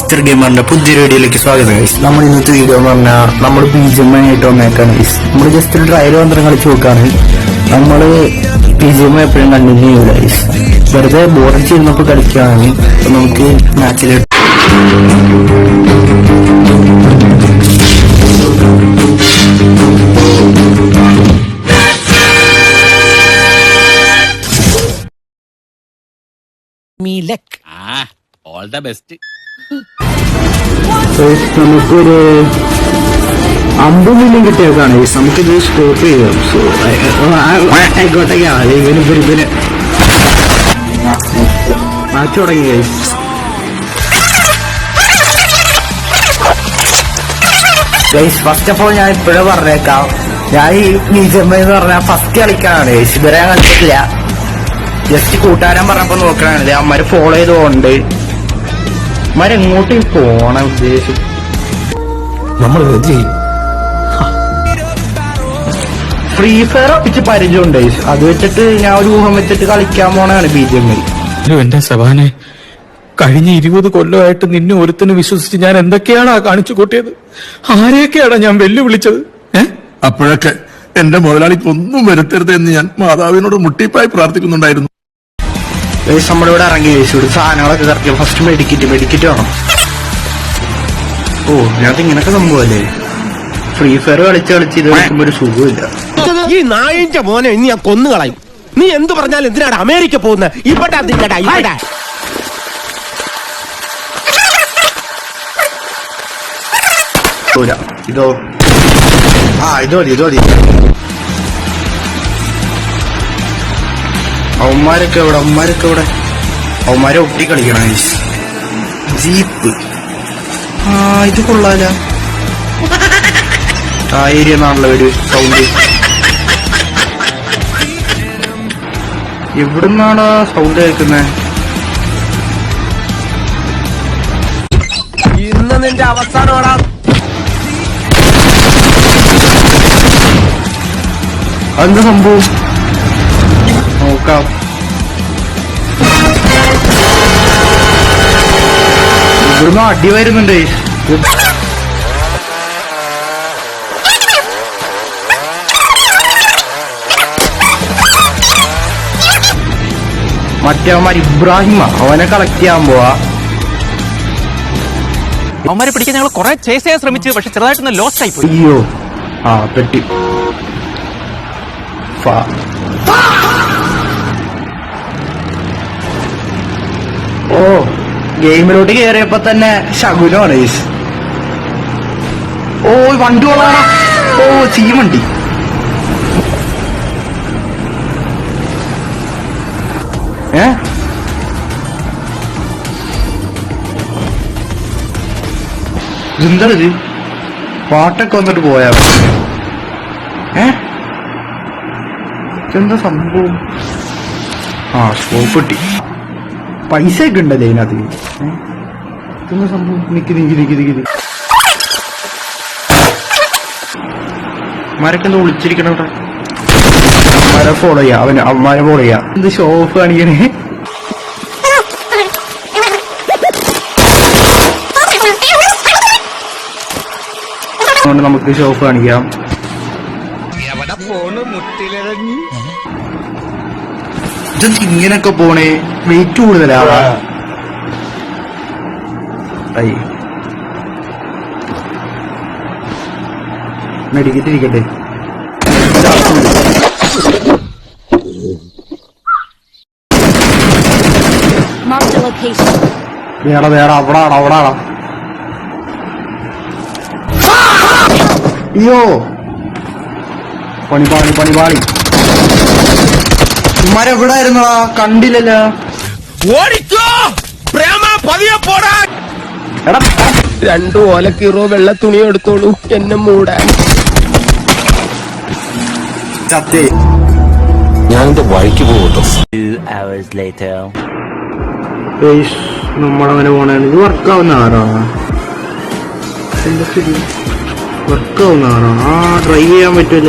Mister ഗെയിമറിന്റെ പുതിയൊരു വീഡിയോയിലേക്ക് സ്വാഗതം. നമ്മൾ ഇന്നത്തെ വീഡിയോ എന്ന് പറഞ്ഞാൽ നമ്മൾ BGMI ആയിട്ട് വന്നേക്കാണ്. നമ്മൾ ജസ്റ്റ് ഒരു ട്രയൽ മന്ത്രം കളിച്ച് നോക്കാണ്. നമ്മള് BGMI എപ്പോഴും കണ്ടിന്യൂ ചെയ്യൂല, വെറുതെ ബോറടിച്ചിരുന്നപ്പോ കളിക്കുകയാണ്. അപ്പൊ നമുക്ക് മാച്ചിൽ ഓൾ ദ ബെസ്റ്റ്. നമുക്കൊരു 50 മില്യൺ കിട്ടിയേക്കാണ്. നമുക്കിത് സ്കോപ്പ് ചെയ്യാം. സോ ആയിക്കോട്ടേക്കാണ് ഇവന് മാച്ച് തുടങ്ങി. ഫസ്റ്റ് ഓഫ് ഓൾ ഞാൻ ഇപ്പോഴേ പറഞ്ഞേക്കാം, ഞാൻ ഈ BGMI എന്ന് പറഞ്ഞാൽ ഫസ്റ്റ് കളിക്കാനാണ്. ഇതുവരെ ഞാൻ കളിച്ചിട്ടില്ല. ജസ്റ്റ് കൂട്ടുകാരൻ പറഞ്ഞപ്പോ നോക്കണത് അമ്മര് ഫോളോ ചെയ്തുകൊണ്ട് അമ്മരെങ്ങോട്ടും പോണ ഉദ്ദേശിച്ചു. നമ്മൾ ഫ്രീ ഫയർ ഒപ്പിച്ച് പരിചയമുണ്ട്. അത് വെച്ചിട്ട് ഞാൻ ഒരു ഊഹം വെച്ചിട്ട് കളിക്കാൻ പോണാണ് BGMI. എന്റെ സഭാനെ, കഴിഞ്ഞ 20 കൊല്ലമായിട്ട് നിന്നെ ഒരുത്തിന് വിശ്വസിച്ച് ഞാൻ എന്തൊക്കെയാണ് കാണിച്ചു കൂട്ടിയത്? ആരെയൊക്കെയാണ് ഞാൻ വെല്ലുവിളിച്ചത്? അപ്പോഴൊക്കെ എന്റെ മുതലാളിക്ക് ഒന്നും വരുത്തരുത് എന്ന് ഞാൻ മാതാവിനോട് മുട്ടിപ്പായി പ്രാർത്ഥിക്കുന്നുണ്ടായിരുന്നു. നമ്മളിവിടെ ഇറങ്ങി ഇവിടെ സാധനങ്ങളൊക്കെ കറക്കി. ഫസ്റ്റ് മെഡിക്കറ്റ് വേണം. ഓ ഇതിനകത്ത് ഇങ്ങനൊക്കെ സംഭവല്ലേ? ഫ്രീ ഫയർ കളിച്ച് ഇത് കളിക്കുമ്പോ ഒരു സുഖമില്ല. ഈ നായിന്റെ മോനെ ഇനി ഞാൻ കൊന്നുകളയും. നീ എന്ത് പറഞ്ഞാലും എന്തിനാണ് അമേരിക്ക പോകുന്നത്? ഇവിടെ ഇതോ ഇതോ അവന്മാരൊക്കെ ഇവിടെ അവന്മാരെ ഒട്ടി കളിക്കണം. ജീപ്പ് ഇത് കൊള്ളാല. ആ ഏരിയ എന്നാണല്ലോ ഒരു സൗണ്ട്. എവിടുന്നാണ് സൗണ്ട് കേൾക്കുന്നത്? ഇന്ന് നിന്റെ അവസാനമാടാ. അതെന്താ സംഭവം നോക്കാം. ഇവിടുന്ന് അടി വരുന്നുണ്ട്. മറ്റേവന്മാർ ഇബ്രാഹിമ അവനെ കളക്ട് ചെയ്യാൻ പോവാ. അവന്മാരെ പിടിക്കാൻ ഞങ്ങൾ കുറെ ചേസ് ചെയ്യാൻ ശ്രമിച്ചു, പക്ഷെ ചെറുതായിട്ടൊന്ന് ലോസ്റ്റ് ആയി പോയി. അയ്യോ പെട്ടി. ഓ ഗെയിമിലോട്ട് കയറിയപ്പോ തന്നെ ശകുനമാണ്. ഓ വണ്ടി കൊള്ളാണോ? ഓ ചീവണ്ടി. ഇതെന്തത്? പാട്ടൊക്കെ വന്നിട്ട് പോയാ എന്താ സംഭവം? സ്കോപ്പ് കിട്ടി. പൈസ ഒക്കെ ഉണ്ടല്ലേ ഇതിനകത്ത്? എന്താ സംഭവം? നിക്ക് മരൊക്കെ എന്താ വിളിച്ചിരിക്കണ? അമ്മമാരെ ഫോളോ ചെയ്യാ. അമ്മമാരെ ഫോളോ ചെയ്യാ. എന്ത് ഷോ ഓഫ് കാണിക്കണേ? അതുകൊണ്ട് നമുക്ക് ഷോ ഓഫ് കാണിക്കാം. ഇതെന്ത് ഇങ്ങനൊക്കെ പോണേ? വെയിറ്റ് കൂടുതലാ. മെഡിക്കറ്റ് ഇരിക്കട്ടെ. വേറെ അവിടാടാ. അയ്യോ പണി മരെവിടായിരുന്നടാ? കണ്ടില്ലല്ലോ. ഓടിക്കോ പ്രേമ, പതിയെ പോടാ. 2 ഓലക്കീറോ വെള്ള തുണി എടുത്തോളൂ എന്നെ മൂടാൻ. ചത്തേ. ഞാനെന്റെ വഴിക്ക് പോകട്ടോ. നമ്മളങ്ങനെ പോണേ. ഇത് വർക്കാവുന്ന ആരാണ്? വർക്കാവുന്ന ആരാണ്? ഡ്രൈവ് ചെയ്യാൻ പറ്റൂല.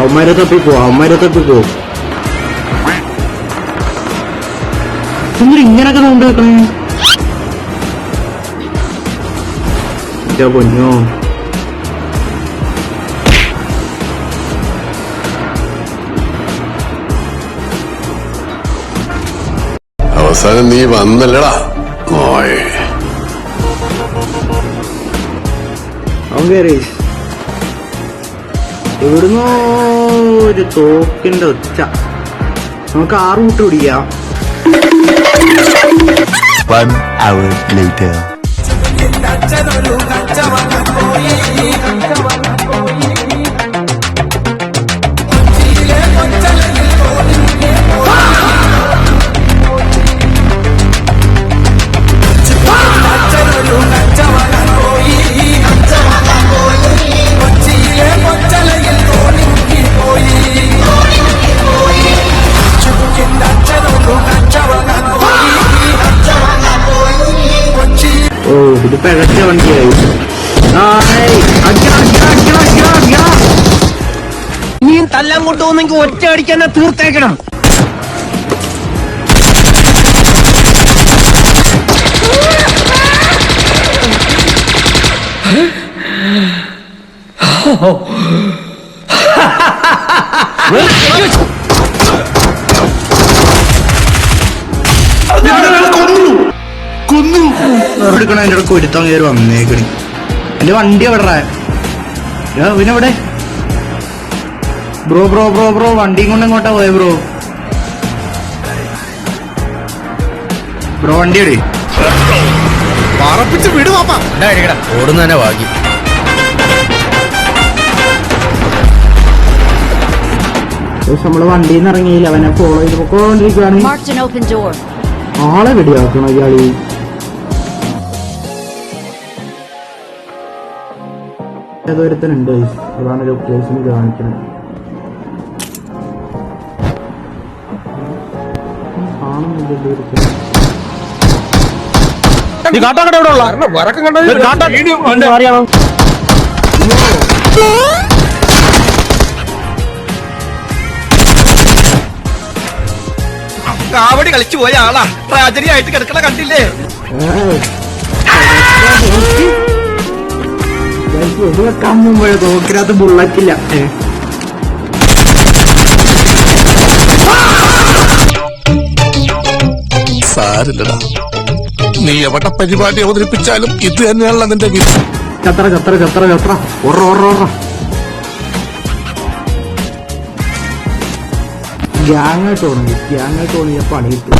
അവന്മാരെ തപ്പിക്കോ എന്തൊരു ഇങ്ങനൊക്കെ സൗണ്ട് കേൾക്കണേ? പൊന്നോ, അവസാനം നീ വന്നല്ലടാ മോയ്. അവൻ കയറി. എവിടുന്നോ ഒരു തോക്കിന്റെ ഒച്ച. നമുക്ക് 6 കൂട്ട് പിടിക്കാം. ഓ, ഇത് പിഴച്ച വണ്ടിയായി. നീ തല്ലാൻ കൊണ്ടുപോകുന്നെങ്കിൽ ഒറ്റ അടിക്കാൻ തീർത്തേക്കണം. എടുക്കണ എന്റെ ഇടക്ക് ഒരുത്തം കയറി വന്നേക്കണി. എന്റെ വണ്ടി എവിടെ? ഇവനെവിടെ? ബ്രോ ബ്രോ ബ്രോ ബ്രോ വണ്ടിയും കൊണ്ട് എങ്ങോട്ടാ പോയ ബ്രോ? ബ്രോ വണ്ടി എവിടെ? പറപ്പിച്ച് വിടുവാപ്പാ. ഓടുന്നതന്നെ ഭാഗ്യം. നമ്മള് വണ്ടിയിൽ നിന്ന് ഇറങ്ങിയില്ല, അവനെ ഫോളോ ചെയ്ത് പൊക്കോണ്ടിരിക്കുകയാണ്. Marked an open door. ആളെ വെടിയാക്കണം ഇയാളി. ഏതൊരുത്തനുണ്ട്, അതാണ് ലൊക്കേഷൻ കാണിക്കണം. നീ കാട്ടാക്കട എവിടെ ഉള്ള അറിയാമോ? കാവടി കളിച്ചു പോയ ആളാ ട്രാജഡി ആയിട്ട് കിടക്കണ കണ്ടില്ലേ? വെക്കാൻ മുമ്പേ തോക്കിനകത്ത് ബുള്ളറ്റില്ല. സാരില്ലടാ, നീ എവിടെ പരിപാടി അവതരിപ്പിച്ചാലും ഇത് തന്നെയാണല്ലോ നിന്റെ വിധി. ചത്ര ചത്ര ചത്ര ചത്ര ഒറ ഒറ ഒറ. ഗ്യാങ്ങായിട്ട് തുടങ്ങി, ഗ്യാങ്ങായിട്ട് തുടങ്ങിയ പണി കിട്ടും.